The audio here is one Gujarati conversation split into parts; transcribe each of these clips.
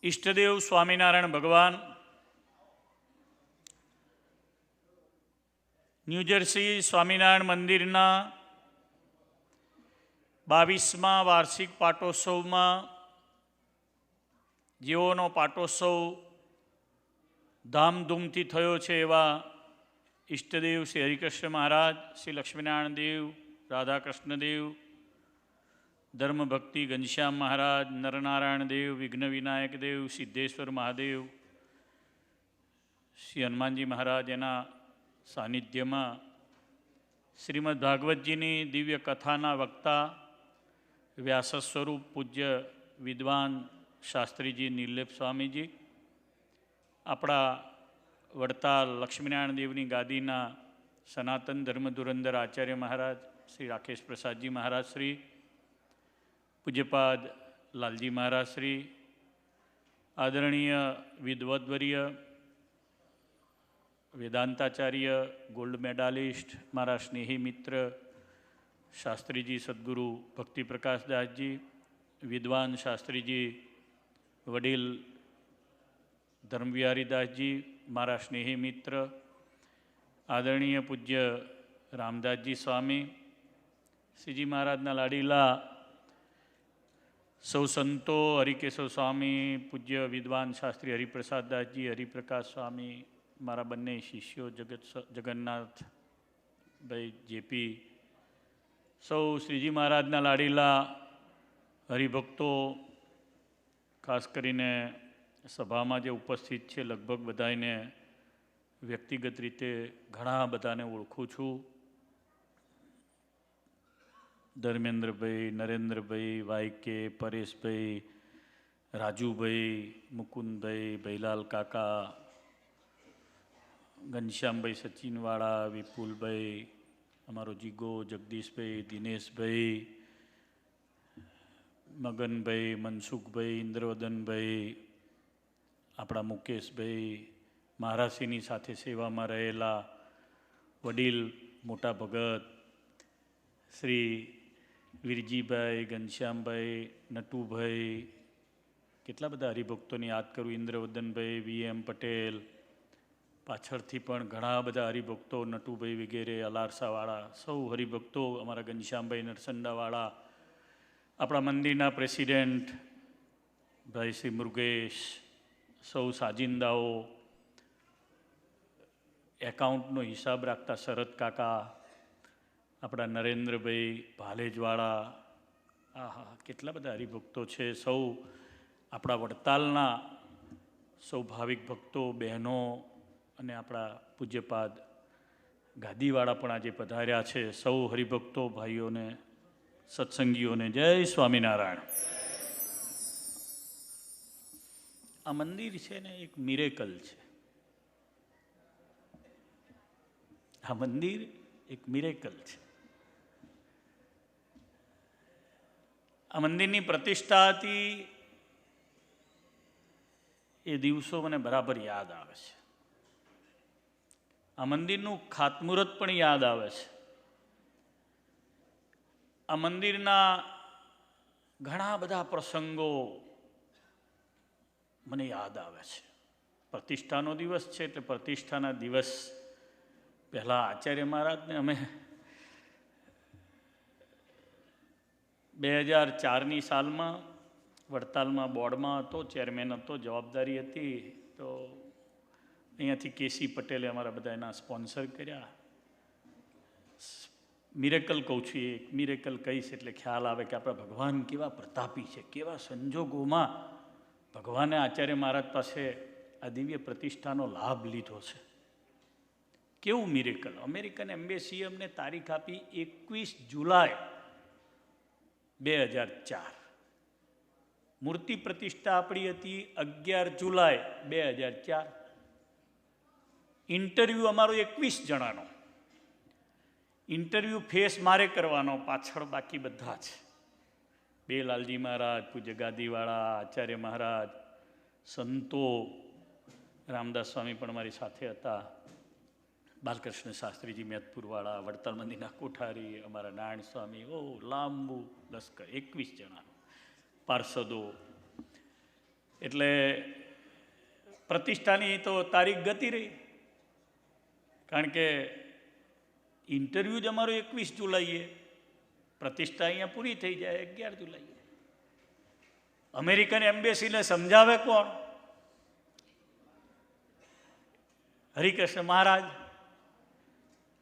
ઈષ્ટદેવ સ્વામિનારાયણ ભગવાન ન્યૂજર્સી સ્વામિનારાયણ મંદિરના 22મા વાર્ષિક પાટોત્સવમાં જેઓનો પાટોત્સવ ધામધૂમથી થયો છે એવા ઈષ્ટદેવ શ્રી હરિકૃષ્ણ મહારાજ, શ્રી લક્ષ્મીનારાયણ દેવ, રાધાકૃષ્ણ દેવ, ધર્મભક્તિ ઘનશ્યામ મહારાજ, નરનારાયણ દેવ, વિઘ્ન વિનાયક દેવ, સિદ્ધેશ્વર મહાદેવ, શ્રી હનુમાનજી મહારાજ એના સાનિધ્યમાં શ્રીમદ ભાગવતજીની દિવ્ય કથાના વક્તા વ્યાસ સ્વરૂપ પૂજ્ય વિદ્વાન શાસ્ત્રીજી નિર્લેપ સ્વામીજી, આપણા વડતાલ લક્ષ્મીનારાયણ દેવની ગાદીના સનાતન ધર્મ ધુરંધર આચાર્ય મહારાજ શ્રી રાકેશ પ્રસાદજી મહારાજ શ્રી, પૂજ્યપાદ લાલજી મહારાજ શ્રી, આદરણીય વિદ્વદ્વર્ય વેદાંતાચાર્ય, ગોલ્ડ મેડાલિસ્ટ, મારા સ્નેહી મિત્ર શાસ્ત્રીજી સદગુરુ ભક્તિ પ્રકાશદાસજી, વિદ્વાન શાસ્ત્રીજી વડીલ ધર્મવિહારીદાસજી, મારા સ્નેહી મિત્ર આદરણીય પૂજ્ય રામદાસજી સ્વામી, શ્રીજી મહારાજના લાડીલા સૌ સંતો, હરિકેશવ સ્વામી, પૂજ્ય વિદ્વાન શાસ્ત્રી હરિપ્રસાદદાસજી, હરિપ્રકાશ સ્વામી, મારા બંને શિષ્યો જગન્નાથભાઈ જેપી, સૌ શ્રીજી મહારાજના લાડીલા હરિભક્તો, ખાસ કરીને સભામાં જે ઉપસ્થિત છે લગભગ બધાને વ્યક્તિગત રીતે ઘણા બધાને ઓળખું છું. ધર્મેન્દ્રભાઈ, નરેન્દ્રભાઈ, વાયકે, પરેશભાઈ, રાજુભાઈ, મુકુંદભાઈ, ભૈલાલ કાકા, ઘનશ્યામભાઈ સચિનવાળા, વિપુલભાઈ, અમારો જીગો, જગદીશભાઈ, દિનેશભાઈ, મગનભાઈ, મનસુખભાઈ, ઇન્દ્રવદનભાઈ, આપણા મુકેશભાઈ, મહારાજશ્રીની સાથે સેવામાં રહેલા વડીલ મોટા ભગત શ્રી વીરજીભાઈ, ઘનશ્યામભાઈ, નટુભાઈ, કેટલા બધા હરિભક્તોને યાદ કરું, ઇન્દ્રવદનભાઈ, VM પટેલ, પાછળથી પણ ઘણા બધા હરિભક્તો, નટુભાઈ વગેરે, અલારસાવાળા, સૌ હરિભક્તો, અમારા ઘનશ્યામભાઈ નરસંડાવાળા, આપણા મંદિરના પ્રેસિડેન્ટ ભાઈ શ્રી મુરુગેશ, સૌ સાજિંદાઓ, એકાઉન્ટનો હિસાબ રાખતા શરદ કાકા, આપણા નરેન્દ્રભાઈ ભાલેજવાળા, આહા કેટલા બધા હરિભક્તો છે. સૌ આપણા વડતાલના સૌ ભાવિક ભક્તો, બહેનો અને આપણા પૂજ્યપાદ ગાદીવાળા પણ આજે પધાર્યા છે. સૌ હરિભક્તો ભાઈઓને, સત્સંગીઓને જય સ્વામિનારાયણ. આ મંદિર છે ને એક મિરેકલ છે. આ મંદિર એક મિરેકલ છે. આ મંદિરની પ્રતિષ્ઠા હતી એ દિવસો મને બરાબર યાદ આવે છે. આ મંદિરનું ખાતમુહૂર્ત પણ યાદ આવે છે. આ મંદિરના ઘણા બધા પ્રસંગો મને યાદ આવે છે. પ્રતિષ્ઠાનો દિવસ છે એટલે પ્રતિષ્ઠાના દિવસ પહેલાં આચાર્ય મહારાજને અમે 2004ની સાલમાં વડતાલમાં બોર્ડમાં હતો, ચેરમેન હતો, જવાબદારી હતી. તો અહીંયાથી કેસી પટેલે અમારા બધા એના સ્પોન્સર કર્યા. મિરેકલ કહું છું, એક મિરેકલ કહીશ એટલે ખ્યાલ આવે કે આપણા ભગવાન કેવા પ્રતાપી છે, કેવા સંજોગોમાં ભગવાને આચાર્ય મહારાજ પાસે આ દિવ્ય પ્રતિષ્ઠાનો લાભ લીધો છે. કેવું મિરેકલ! અમેરિકન એમ્બેસીએ અમને તારીખ આપી 21 જુલાઈ 2004. મૂર્તિ પ્રતિષ્ઠા આપણી હતી 11 જુલાઈ 2004. ઇન્ટરવ્યૂ અમારો 21 જણાનો. ઇન્ટરવ્યૂ ફેસ મારે કરવાનો, પાછળ બાકી બધા છે. બે લાલજી મહારાજ, પૂજ્ય ગાદીવાળા, આચાર્ય મહારાજ, સંતો, રામદાસ સ્વામી પણ મારી સાથે હતા, બાલકૃષ્ણ શાસ્ત્રીજી મેદપુરવાળા, વડતાલ મંદિરના કોઠારી, અમારા નારાયણ સ્વામી, લાંબુ લશ્કર 21 જણાનું, પાર્ષદો. એટલે પ્રતિષ્ઠાની તો તારીખ ગતી રહી, કારણ કે ઇન્ટરવ્યૂ જ અમારું 21 જુલાઈએ, પ્રતિષ્ઠા અહીંયા પૂરી થઈ જાય 11 જુલાઈએ. અમેરિકન એમ્બેસીને સમજાવે કોણ? હરિકૃષ્ણ મહારાજ.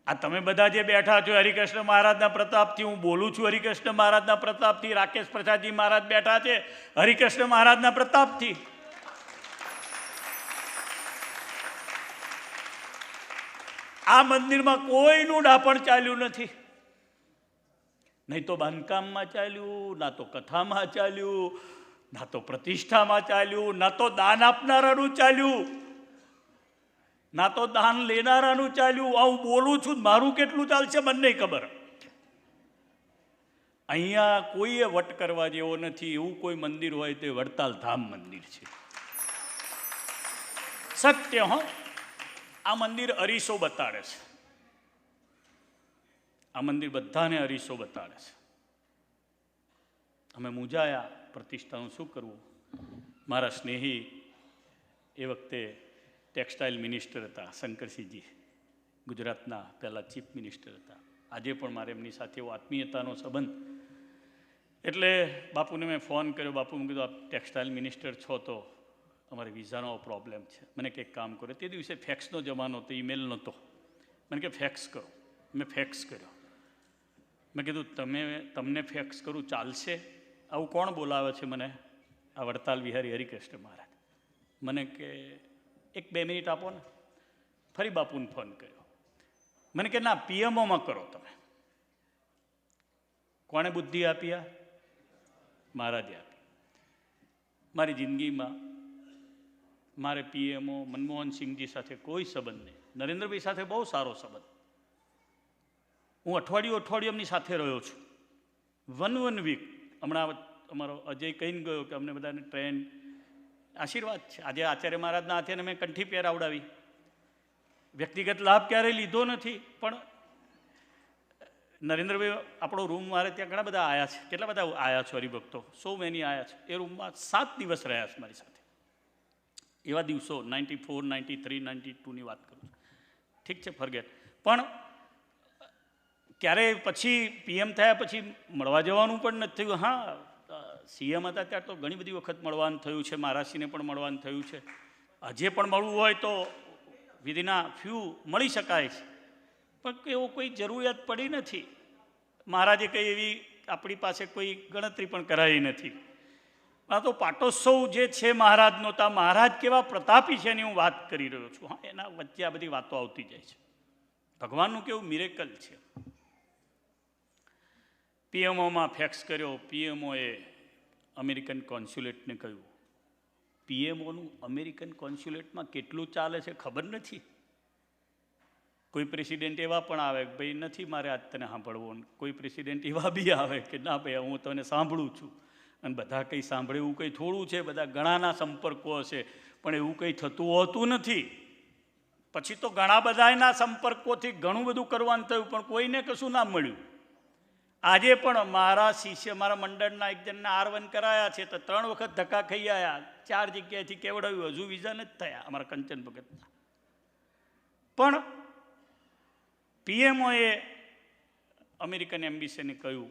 આ તમે બધા જે બેઠા છો હરિકૃષ્ણ મહારાજના પ્રતાપથી હું બોલું છું, હરિકૃષ્ણ મહારાજના પ્રતાપથી. રાકેશ પ્રસાદજી મહારાજ બેઠા છે હરિકૃષ્ણ મહારાજના પ્રતાપથી. આ મંદિરમાં કોઈનું ડાપણ ચાલ્યું નથી, નહીં તો બાંધકામમાં ચાલ્યું, ના તો કથામાં ચાલ્યું, ના તો પ્રતિષ્ઠામાં ચાલ્યું, ના તો દાન આપનારાનું ચાલ્યું, ના તો દાન લેનારાનું ચાલ્યું. હું બોલું છું, મારું કેટલું ચાલશે મને નહીં ખબર. અહીંયા કોઈએ વટ કરવા જેવો નથી. એવું કોઈ મંદિર હોય તો વડતાલ ધામ મંદિર છે. સત્ય. હો, આ મંદિર અરીસો બતાડે છે. આ મંદિર બધાને અરીસો બતાડે છે. અમે મૂંઝાયા પ્રતિષ્ઠાનું શું કરવું. મારા સ્નેહી એ વખતે ટેક્સટાઇલ મિનિસ્ટર હતા, શંકરસિંહજી, ગુજરાતના પહેલાં ચીફ મિનિસ્ટર હતા. આજે પણ મારે એમની સાથે એવો આત્મીયતાનો સંબંધ. એટલે બાપુને મેં ફોન કર્યો. બાપુ મેં કીધું, આપ ટેક્સટાઇલ મિનિસ્ટર છો તો અમારે વિઝાનો પ્રોબ્લેમ છે. મને કંઈક કામ કરો. તે દિવસે ફેક્સનો જમાનો હતો, ઈમેલ નહોતો. મને કે ફેક્સ કરો. મેં ફેક્સ કર્યો. મેં કીધું તમને ફેક્સ કરું ચાલશે? આવું કોણ બોલાવે છે મને? આ વડતાલ વિહારી હરિકૃષ્ણ મહારાજ. મને કે 1-2 મિનિટ આપો ને. ફરી બાપુને ફોન કર્યો. મને કે ના, પીએમઓમાં કરો તમે. કોણે બુદ્ધિ આપી? આ મહારાજે આપી. મારી જિંદગીમાં મારે પીએમઓ મનમોહનસિંહજી સાથે કોઈ સંબંધ નહીં. નરેન્દ્રભાઈ સાથે બહુ સારો સંબંધ. હું અઠવાડિયું એમની સાથે રહ્યો છું. 1 વીક. હમણાં અમારો અજય કહીને ગયો કે અમને બધાને ટ્રેન આશીર્વાદ છે. આજે આચાર્ય મહારાજના હાથે મેં કંઠી પહેરાવડાવી. વ્યક્તિગત લાભ ક્યારેય લીધો નથી, પણ નરેન્દ્રભાઈ આપણો રૂમ, મારે ત્યાં ઘણા બધા આવ્યા છે. કેટલા બધા આવ્યા છો હરિભક્તો, સો મેની આવ્યા છે. એ રૂમમાં 7 દિવસ રહ્યા છે મારી સાથે. એવા દિવસો 94, 93, 92ની વાત કરું છું. ઠીક છે, ફરગેટ. પણ ક્યારે પછી પીએમ થયા પછી મળવા જવાનું પણ નથી થયું. હા, સીએમ હતા ત્યારે તો ઘણી બધી વખત મળવાનું થયું છે. મહારાજશ્રીને પણ મળવાનું થયું છે. હજે પણ મળવું હોય તો વિધિના ફ્યુ મળી શકાય છે, પણ એવો કોઈ જરૂરિયાત પડી નથી. મહારાજે કંઈ એવી આપણી પાસે કોઈ ગણતરી પણ કરાવી નથી. આ તો પાટોત્સવ જે છે મહારાજનો, તો મહારાજ કેવા પ્રતાપી છે એની હું વાત કરી રહ્યો છું. હા, એના વચ્ચે આ બધી વાતો આવતી જાય છે. ભગવાનનું કેવું મિરેકલ છે. પીએમઓમાં ફેક્સ કર્યો. પીએમઓએ અમેરિકન કોન્સ્યુલેટને કહ્યું. પીએમઓનું અમેરિકન કોન્સ્યુલેટમાં કેટલું ચાલે છે ખબર નથી. કોઈ પ્રેસિડેન્ટ એવા પણ આવે કે ભાઈ નથી મારે આજ તને સાંભળવું. કોઈ પ્રેસિડેન્ટ એવા બી આવે કે ના ભાઈ હું તને સાંભળું છું. અને બધા કંઈ સાંભળે એવું કંઈ થોડું છે. બધા ઘણાના સંપર્કો હશે, પણ એવું કંઈ થતું હોતું નથી. પછી તો ઘણા બધાના સંપર્કોથી ઘણું બધું કરવાનું થયું, પણ કોઈને કશું ના મળ્યું. આજે પણ મારા શિષ્ય, મારા મંડળના એક જણને R1 કરાયા છે તો 3 વખત ધક્કા ખાઈ આવ્યા. 4 જગ્યાએથી કેવડાવ્યું, હજુ વિઝા નથી થયા અમારા કંચન ભગતના. પણ પીએમઓએ અમેરિકન એમ્બેસીને કહ્યું,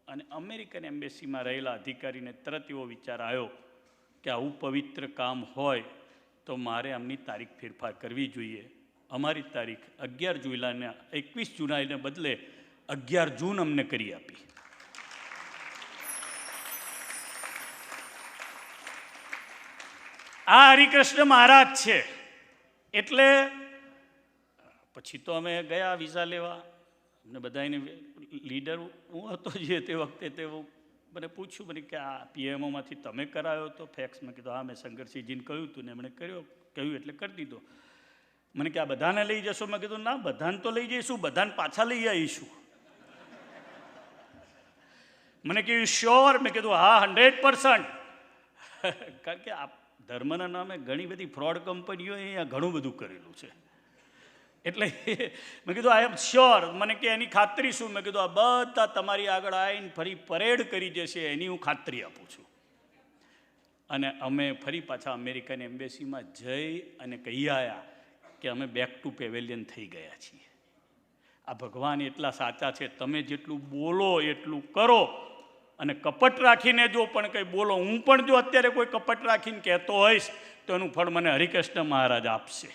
અને અમેરિકન એમ્બેસીમાં રહેલા અધિકારીને તરત એવો વિચાર આવ્યો કે આવું પવિત્ર કામ હોય તો મારે આમની તારીખ ફેરફાર કરવી જોઈએ. અમારી તારીખ 11 જુલાઈના 21 જુલાઈને બદલે 11 જૂન અમને કરી આપી. આ હરિકૃષ્ણ મહારાજ છે. એટલે પછી તો અમે ગયા વિઝા લેવા. અમને બધાને લીડર હું હતો જે તે વખતે તે મને પૂછ્યું મને કે આ પીએમઓમાંથી તમે કરાયો તો ફેક્સ? મેં કીધું હા, મેં શંકરસિંહજીને કહ્યું હતું ને એમણે કહ્યું એટલે કરી દીધો. મને કે આ બધાને લઈ જશો? મેં કીધું ના, બધાને તો લઈ જઈશું, બધાને પાછા લઈ આવીશું. મને કહ્યું શ્યોર? મેં કીધું હા, 100%. કારણ કે આ ધર્મના નામે ઘણી બધી ફ્રોડ કંપનીઓ અહીંયા ઘણું બધું કરેલું છે. એટલે મેં કીધું આઈ એમ શ્યોર. મને કે એની ખાતરી શું? મેં કીધું આ બધા તમારી આગળ આવીને ફરી પરેડ કરી જશે એની હું ખાતરી આપું છું. અને અમે ફરી પાછા અમેરિકન એમ્બેસીમાં જઈ અને કહી આવ્યા કે અમે બેક ટુ પેવેલિયન થઈ ગયા છીએ. આ ભગવાન એટલા સાચા છે, તમે જેટલું બોલો એટલું કરો. અને કપટ રાખીને જો પણ કંઈ બોલો, હું પણ જો અત્યારે કોઈ કપટ રાખીને કહેતો હોઈશ તો એનું ફળ મને હરિકૃષ્ણ મહારાજ આપશે.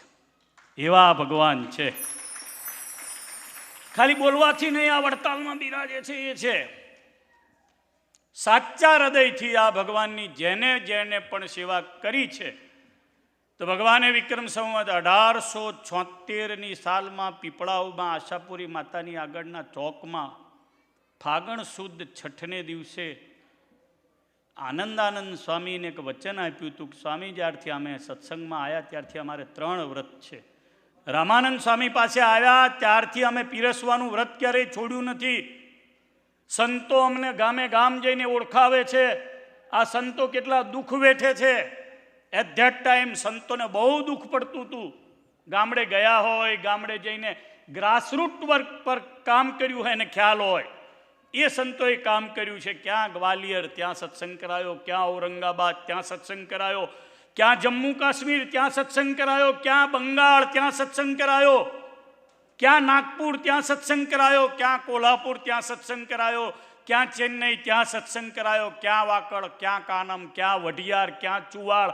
એવા ભગવાન છે. ખાલી બોલવાથી નહીં, આ વડતાલમાં બિરાજે છે એ છે સાચા હૃદયથી આ ભગવાનની જેને જેને પણ સેવા કરી છે. તો ભગવાને વિક્રમ સંવત 1876ની સાલમાં પીપળાવમાં આશાપુરી માતાની આગળના ચોકમાં ફાગણ સુદ છઠને દિવસે આનંદાનંદ સ્વામીને એક વચન આપ્યું હતું કે સ્વામી, જ્યારથી અમે સત્સંગમાં આવ્યા ત્યારથી અમારે 3 વ્રત છે. રામાનંદ સ્વામી પાસે આવ્યા ત્યારથી અમે પીરસવાનું વ્રત ક્યારેય છોડ્યું નથી. સંતો અમને ગામે ગામ જઈને ઓળખાવે છે. આ સંતો કેટલા દુઃખ વેઠે છે. એટ ધેટ ટાઈમ સંતોને બહુ દુઃખ પડતું હતું. ગામડે ગયા હોય, ગામડે જઈને ગ્રાસરૂટ વર્ક પર કામ કર્યું હોય એને ખ્યાલ હોય. એ સંતોએ કામ કર્યું છે. ક્યાં ગ્વાલિયર ત્યાં સત્સંગ કરાયો, ક્યાં ઔરંગાબાદ ત્યાં સત્સંગ કરાયો, ક્યાં જમ્મુ કાશ્મીર ત્યાં સત્સંગ કરાયો, ક્યાં બંગાળ ત્યાં સત્સંગ કરાયો, ક્યાં નાગપુર ત્યાં સત્સંગ કરાયો, ક્યાં કોલ્હાપુર ત્યાં સત્સંગ કરાયો, ક્યાં ચેન્નઈ ત્યાં સત્સંગ કરાયો, ક્યાં વાકડ, ક્યાં કાનમ, ક્યાં વઢિયાર, ક્યાં ચુવાડ,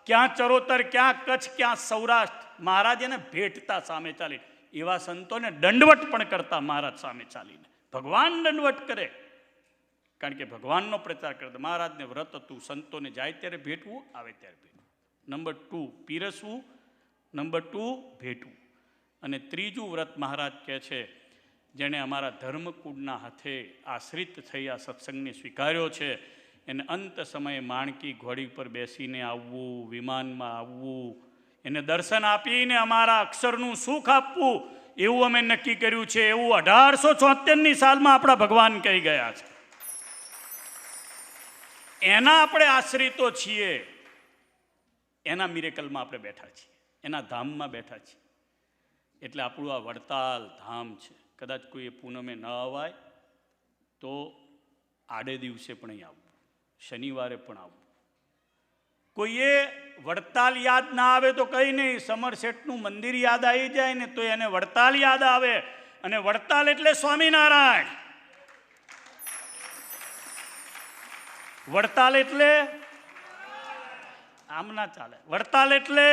ક્યાં ચરોતર, ક્યાં કચ્છ, ક્યાં સૌરાષ્ટ્ર. મહારાજને ભેટતા સામે ચાલીને. એવા સંતોને દંડવટ પણ કરતા મહારાજ સામે ચાલીને. ભગવાન દંડવટ કરે, કારણ કે ભગવાનનો પ્રચાર કરતા. મહારાજને વ્રત હતું, સંતોને જાય ત્યારે ભેટવું, આવે ત્યારે ભેટવું. Number 2 પીરસવું, number 2 ભેટવું. અને ત્રીજું વ્રત મહારાજ કહે છે, જેણે અમારા ધર્મકુળના હાથે આશ્રિત થઈ આ સત્સંગને સ્વીકાર્યો છે, એને અંત સમયે માણકી ઘોડી પર બેસીને આવવું, વિમાનમાં આવવું, એને દર્શન આપીને અમારા અક્ષરનું સુખ આપવું, એવું અમે નક્કી કર્યું છે. એવું 1876ની સાલમાં આપણા ભગવાન કહી ગયા છે. એના આપણે આશ્રિતો છીએ. એના મિરેકલમાં આપણે બેઠા છીએ, એના ધામમાં બેઠા છીએ. એટલે આપણું આ વડતાલ ધામ છે. કદાચ કોઈ પૂનમે ન અવાય તો આડે દિવસે પણ અહીં આવવું, શનિવારે પણ આવવું. કોઈએ વડતાલ યાદ ના આવે તો કંઈ નહીં, સમરસેટનું મંદિર યાદ આવી જાય ને તો એને વડતાલ યાદ આવે. અને વડતાલ એટલે સ્વામિનારાયણ. વડતાલ એટલે આમ ના ચાલે. વડતાલ એટલે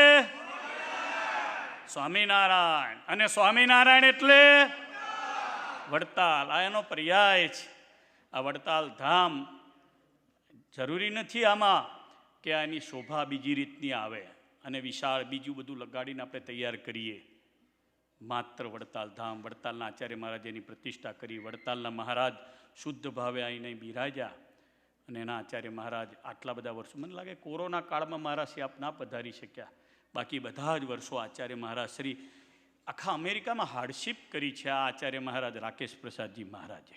સ્વામિનારાયણ, અને સ્વામિનારાયણ એટલે વડતાલ. આ એનો પર્યાય છે. આ વડતાલ ધામ જરૂરી નથી આમાં કે આની શોભા બીજી રીતની આવે અને વિશાળ બીજું બધું લગાડીને આપણે તૈયાર કરીએ. માત્ર વડતાલ ધામ, વડતાલના આચાર્ય મહારાજેની પ્રતિષ્ઠા કરી, વડતાલના મહારાજ શુદ્ધ ભાવે આવીને બિરાજ્યા. અને એના આચાર્ય મહારાજ આટલા બધા વર્ષો, મને લાગે કોરોના કાળમાં મહારાજ શ્રી આપ ના પધારી શક્યા, બાકી બધા જ વર્ષો આચાર્ય મહારાજ શ્રી આખા અમેરિકામાં હાર્ડશીપ કરી છે. આ આચાર્ય મહારાજ રાકેશ પ્રસાદજી મહારાજે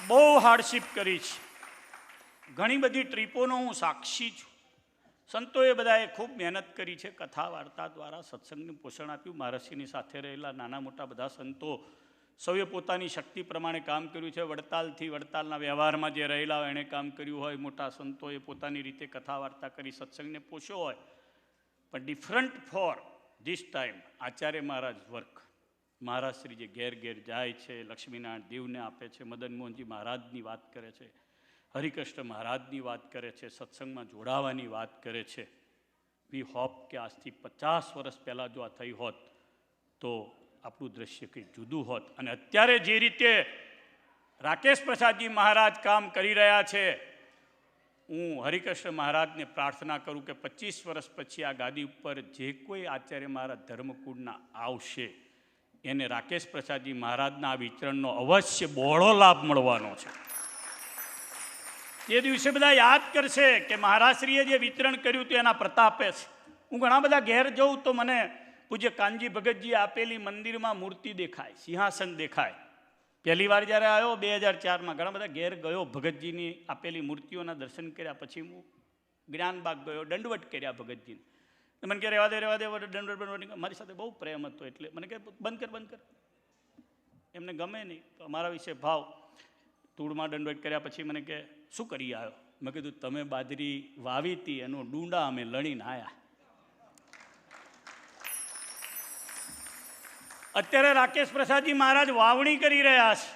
બહુ હાર્ડશીપ કરી છે. ઘણી બધી ટ્રીપોનો હું સાક્ષી છું. સંતોએ બધાએ ખૂબ મહેનત કરી છે. કથા વાર્તા દ્વારા સત્સંગનું પોષણ આપ્યું. મહારાજશ્રીની સાથે રહેલા નાના મોટા બધા સંતો સૌએ પોતાની શક્તિ પ્રમાણે કામ કર્યું છે. વડતાલથી વડતાલના વ્યવહારમાં જે રહેલા હોય એણે કામ કર્યું હોય, મોટા સંતોએ પોતાની રીતે કથા વાર્તા કરી સત્સંગને પોષ્યો હોય. પણ different for this time Acharya Maharaj work. Maharaj Shri જે ઘેર ઘેર જાય છે, લક્ષ્મીનારાયણ દેવને આપે છે, મદન મોહનજી મહારાજની વાત કરે છે, હરિકૃષ્ણ મહારાજની વાત કરે છે, સત્સંગમાં જોડાવાની વાત કરે છે. વી હોપ કે આજથી 50 વર્ષ પહેલાં જો આ થઈ હોત તો આપણું દ્રશ્ય કંઈ જુદું હોત. અને અત્યારે જે રીતે રાકેશ પ્રસાદજી મહારાજ કામ કરી રહ્યા છે, હું હરિકૃષ્ણ મહારાજને પ્રાર્થના કરું કે 25 વર્ષ પછી આ ગાદી ઉપર જે કોઈ આચાર્ય મહારાજ ધર્મકુળના આવશે એને રાકેશ પ્રસાદજી મહારાજના આ વિચરણનો અવશ્ય બહોળો લાભ મળવાનો છે. એ દિવસે બધા યાદ કરશે કે મહારાજશ્રીએ જે વિતરણ કર્યું હતું એના પ્રતાપે છે. હું ઘણા બધા ઘેર જઉં તો મને પૂજ્ય કાનજી ભગતજી આપેલી મંદિરમાં મૂર્તિ દેખાય, સિંહાસન દેખાય. પહેલી વાર જ્યારે આવ્યો 2004માં, ઘણા બધા ઘેર ગયો, ભગતજીની આપેલી મૂર્તિઓના દર્શન કર્યા. પછી હું જ્ઞાનબાગ ગયો, દંડવટ કર્યા ભગતજીને. મને કહે રહેવા દે દંડવટ. મારી સાથે બહુ પ્રેમ હતો એટલે મને કહે બંધ કર. એમને ગમે નહીં, અમારા વિશે ભાવ. ધૂળમાં દંડવટ કર્યા પછી મને કહે શું કરી આવ્યો? મેં કીધું તમે બાજરી વાવી હતી એનો ડુંડા અમે લણીને આવ્યા. અત્યારે રાકેશ પ્રસાદજી મહારાજ વાવણી કરી રહ્યા છે.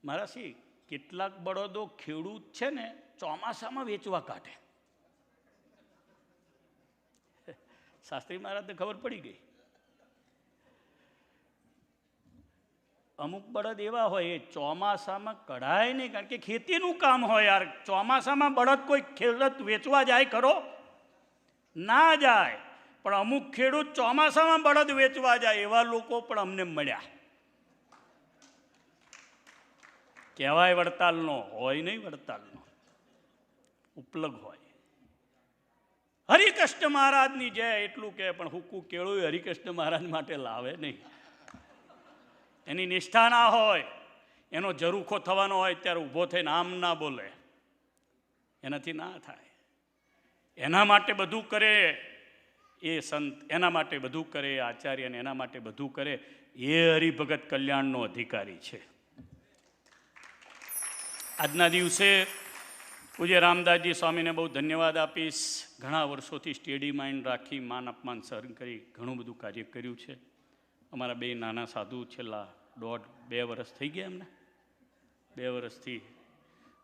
મારા સી કેટલાક બળદો ખેડૂત છે ને ચોમાસામાં વેચવા કાઢે. શાસ્ત્રી મહારાજને ખબર પડી ગઈ. અમુક બળદ એવા હોય એ ચોમાસામાં કઢાય નહીં, કારણ કે ખેતીનું કામ હોય યાર. ચોમાસામાં બળદ કોઈ ખેડૂત વેચવા જાય ખરો? ના જાય. પણ અમુક ખેડૂત ચોમાસામાં બળદ વેચવા જાય એવા લોકો પણ અમને મળ્યા. કહેવાય વડતાલનો હોય નહીં, વડતાલનો ઉપલબ્ધ હોય. હરિકૃષ્ણ મહારાજની જય એટલું કહે, પણ હુકું કેળું હરિકૃષ્ણ મહારાજ માટે લાવે નહીં. એની નિષ્ઠા ના હોય, એનો ઝરૂખો થવાનો હોય ત્યારે ઊભો થઈને આમ ના બોલે, એનાથી ના થાય. એના માટે બધું કરે એ સંત, એના માટે બધું કરે એ આચાર્ય, અને એના માટે બધું કરે એ હરિભગત કલ્યાણનો અધિકારી છે. આજના દિવસે પૂજ્ય રામદાસજી સ્વામીને બહુ ધન્યવાદ આપીશ. ઘણા વર્ષોથી સ્ટેડી માઇન્ડ રાખી માન અપમાન સહન કરી ઘણું બધું કાર્ય કર્યું છે. અમારા બે નાના સાધુ છેલ્લા 1.5-2 વર્ષ થઈ ગયા એમને. 2 વર્ષથી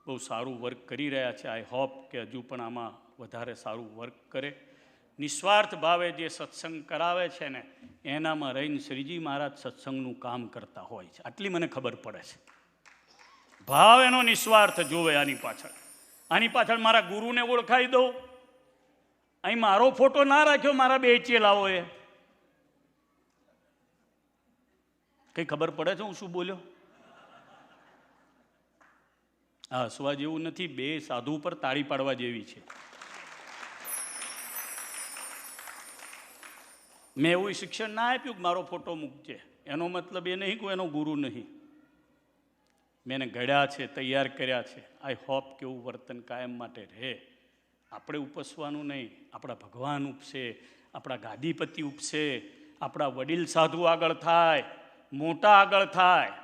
બહુ સારું વર્ક કરી રહ્યા છે. આઈ હોપ કે હજુ પણ આમાં વધારે સારું વર્ક કરે. નિસ્વાર્થ ભાવે જે સત્સંગ કરાવે છે ને એનામાં રહીને શ્રીજી મહારાજ સત્સંગનું કામ કરતા હોય છે. આટલી મને ખબર પડે છે. ભાવ એનો નિસ્વાર્થ જોવે. આની પાછળ મારા ગુરુને ઓળખાઈ દઉં. અહીં મારો ફોટો ના રાખ્યો મારા બે ચેલાઓએ. કઈ ખબર પડે છે હું શું બોલ્યો? હા, હસવા જેવું નથી. બે સાધુ પર તાળી પાડવા જેવી છે. મેં એવું શિક્ષણ ના આપ્યું કે મારો ફોટો મૂકજે. એનો મતલબ એ નહીં કે એનો ગુરુ નહીં. મેં એને ઘડ્યા છે, તૈયાર કર્યા છે. આઈ હોપ કે એવું વર્તન કાયમ માટે રહે. આપણે ઉપસવાનું નહીં, આપણા ભગવાન ઉપસે, આપણા ગાદીપતિ ઉપસે, આપણા વડીલ સાધુ આગળ થાય, મોટા આગળ થાય,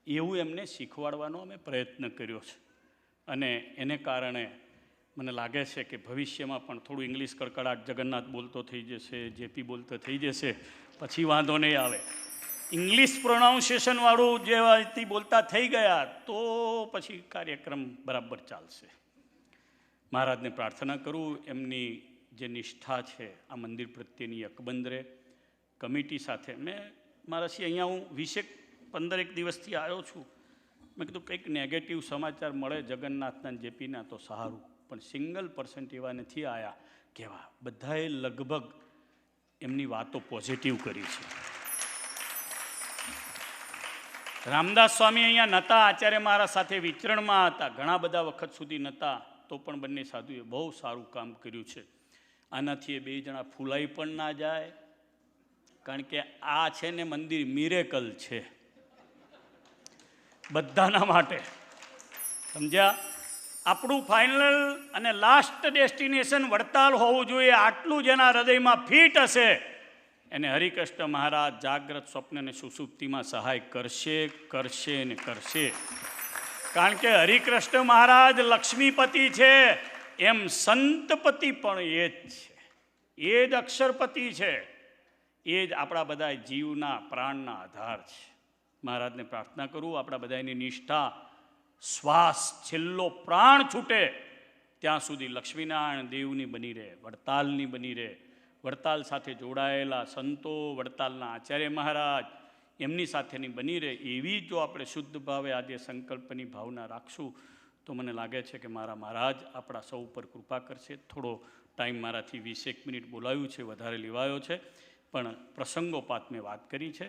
એવું એમને શીખવાડવાનો અમે પ્રયત્ન કર્યો છે. અને એને કારણે મને લાગે છે કે ભવિષ્યમાં પણ થોડું ઇંગ્લિશ કડકડાટ જગન્નાથ બોલતો થઈ જશે, જેપી બોલતો થઈ જશે, પછી વાંધો નહીં આવે. ઇંગ્લિશ પ્રોનાઉન્સિએશનવાળું જે બોલતા થઈ ગયા તો પછી કાર્યક્રમ બરાબર ચાલશે. મહારાજને પ્રાર્થના કરું એમની જે નિષ્ઠા છે આ મંદિર પ્રત્યેની અકબંધ રહે. કમિટી સાથે મેં મારાથી અહીંયા હું 20-15 દિવસથી આવ્યો છું. મેં કીધું કંઈક નેગેટિવ સમાચાર મળે જગન્નાથના જેપીના તો સારું, પણ %, એવા નથી આવ્યા કહેવા. બધાએ લગભગ એમની વાતો પોઝિટિવ કરી છે. રામદાસ સ્વામી અહીંયા નહોતા, આચાર્ય મારા સાથે વિચરણમાં હતા, ઘણા બધા વખત સુધી નહોતા, તો પણ બંને સાધુએ બહુ સારું કામ કર્યું છે. આનાથી એ 2 જણા ફૂલાઈ પણ ના જાય, કારણ કે આ છે ને મંદિર મિરેકલ છે બધાના માટે. સમજ્યા? આપણું ફાઇનલ અને લાસ્ટ ડેસ્ટિનેશન વડતાલ હોવું જોઈએ. આટલું જેના હૃદયમાં ફિટ હશે એને હરિકૃષ્ણ મહારાજ જાગ્રત, સ્વપ્ન અને સુષુપ્તિમાં સહાય કરશે, કરશે ને કરશે. કારણ કે હરિકૃષ્ણ મહારાજ લક્ષ્મીપતિ છે, એમ સંતપતિ પણ એ જ છે. એ જ અક્ષરપતિ છે. એ જ આપણા બધા જીવના પ્રાણના આધાર છે. મહારાજને પ્રાર્થના કરું આપણા બધાની નિષ્ઠા શ્વાસ છેલ્લો પ્રાણ છૂટે ત્યાં સુધી લક્ષ્મીનારાયણ દેવની બની રહે, વડતાલની બની રહે. વડતાલ સાથે જોડાયેલા સંતો, વડતાલના આચાર્ય મહારાજ, એમની સાથેની બની રહે. એવી જો આપણે શુદ્ધ ભાવે આજે સંકલ્પની ભાવના રાખશું તો મને લાગે છે કે મારા મહારાજ આપણા સૌ ઉપર કૃપા કરશે. થોડો ટાઈમ મારાથી 20 મિનિટ બોલાવ્યું છે, વધારે લેવાયો છે, પણ પ્રસંગોપાત મેં વાત કરી છે.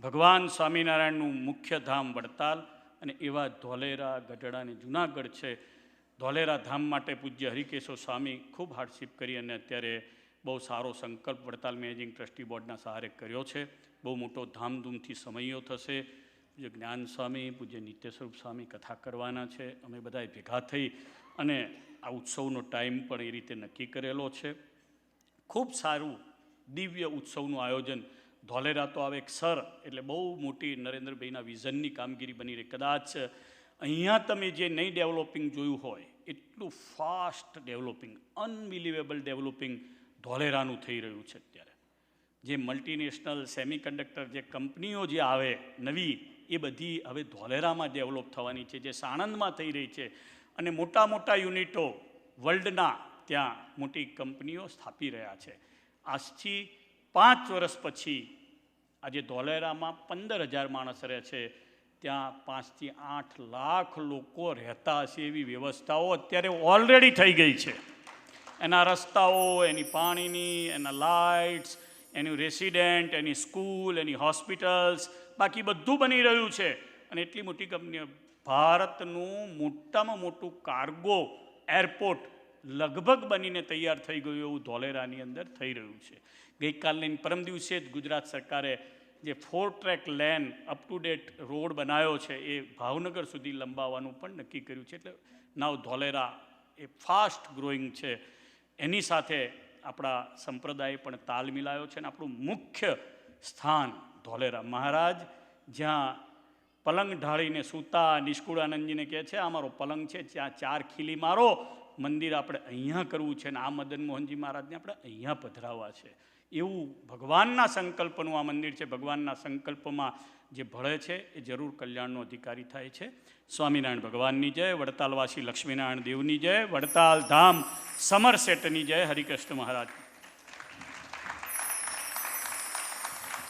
ભગવાન સ્વામિનારાયણનું મુખ્ય ધામ વડતાલ અને એવા ધોલેરા, ગઢડા અને જુનાગઢ છે. ધોલેરા ધામ માટે પૂજ્ય હરિકેશવ સ્વામી ખૂબ હાર્ડશિપ કરી અને અત્યારે બહુ સારો સંકલ્પ વડતાલ મેનેજિંગ ટ્રસ્ટી બોર્ડના સહારે કર્યો છે. બહુ મોટો ધામધૂમથી સમયો થશે. પૂજ્ય જ્ઞાન સ્વામી, પૂજ્ય નિત્ય સ્વરૂપ સ્વામી કથા કરવાના છે. અમે બધાએ ભેગા થઈ અને આ ઉત્સવનો ટાઈમ પણ એ રીતે નક્કી કરેલો છે. ખૂબ સારું દિવ્ય ઉત્સવનું આયોજન. ધોલેરા તો આવે એક સર એટલે બહુ મોટી નરેન્દ્રભાઈના વિઝનની કામગીરી બની રહી. કદાચ અહીંયા તમે જે નહીં ડેવલપિંગ જોયું હોય એટલું ફાસ્ટ ડેવલપિંગ, અનબિલિવેબલ ડેવલપિંગ ધોલેરાનું થઈ રહ્યું છે અત્યારે. જે મલ્ટીનેશનલ સેમિકન્ડક્ટર જે કંપનીઓ જે આવે નવી, એ બધી હવે ધોલેરામાં ડેવલપ થવાની છે, જે સાણંદમાં થઈ રહી છે. અને મોટા મોટા યુનિટો વર્લ્ડના ત્યાં મોટી કંપનીઓ સ્થાપી રહ્યા છે. આજથી 5 વર્ષ પછી આજે ધોલેરામાં 15,000 માણસ રહે છે, ત્યાં 5 થી 8 લાખ લોકો રહેતા હશે એવી વ્યવસ્થાઓ અત્યારે ઓલરેડી થઈ ગઈ છે. એના રસ્તાઓ, એની પાણીની, એના લાઇટ્સ, એનું રેસિડેન્ટ, એની સ્કૂલ, એની હોસ્પિટલ્સ, બાકી બધું બની રહ્યું છે. અને એટલી મોટી કંપનીઓ, ભારતનું મોટામાં મોટું કાર્ગો એરપોર્ટ લગભગ બનીને તૈયાર થઈ ગયું એવું ધોલેરાની અંદર થઈ રહ્યું છે. ગઈકાલની પરમ દિવસે જ ગુજરાત સરકારે જે 4 track lane up to date road બનાવ્યો છે એ ભાવનગર સુધી લંબાવવાનું પણ નક્કી કર્યું છે. એટલે નાવ ધોલેરા એ ફાસ્ટ ગ્રોઈંગ છે. એની સાથે આપણા સંપ્રદાય પણ તાલ મિલાયો છે. અને આપણું મુખ્ય સ્થાન ધોલેરા, મહારાજ જ્યાં પલંગ ઢાળીને સૂતા, નિષ્કુળાનંદજીને કહે છે આ મારો પલંગ છે, ત્યાં 4 ખીલી મારો, મંદિર આપણે અહીંયા કરવું છે. ને આ મદન મોહનજી મહારાજને આપણે અહીંયા પધરાવવા છે. એવું ભગવાનના સંકલ્પનું આ મંદિર છે. ભગવાનના સંકલ્પમાં જે ભળે છે એ જરૂર કલ્યાણનો અધિકારી થાય છે. સ્વામિનારાયણ ભગવાનની જય, વડતાલવાસી લક્ષ્મીનારાયણ દેવની જય, વડતાલ ધામ સમરસેટની જય, હરિકૃષ્ણ મહારાજ.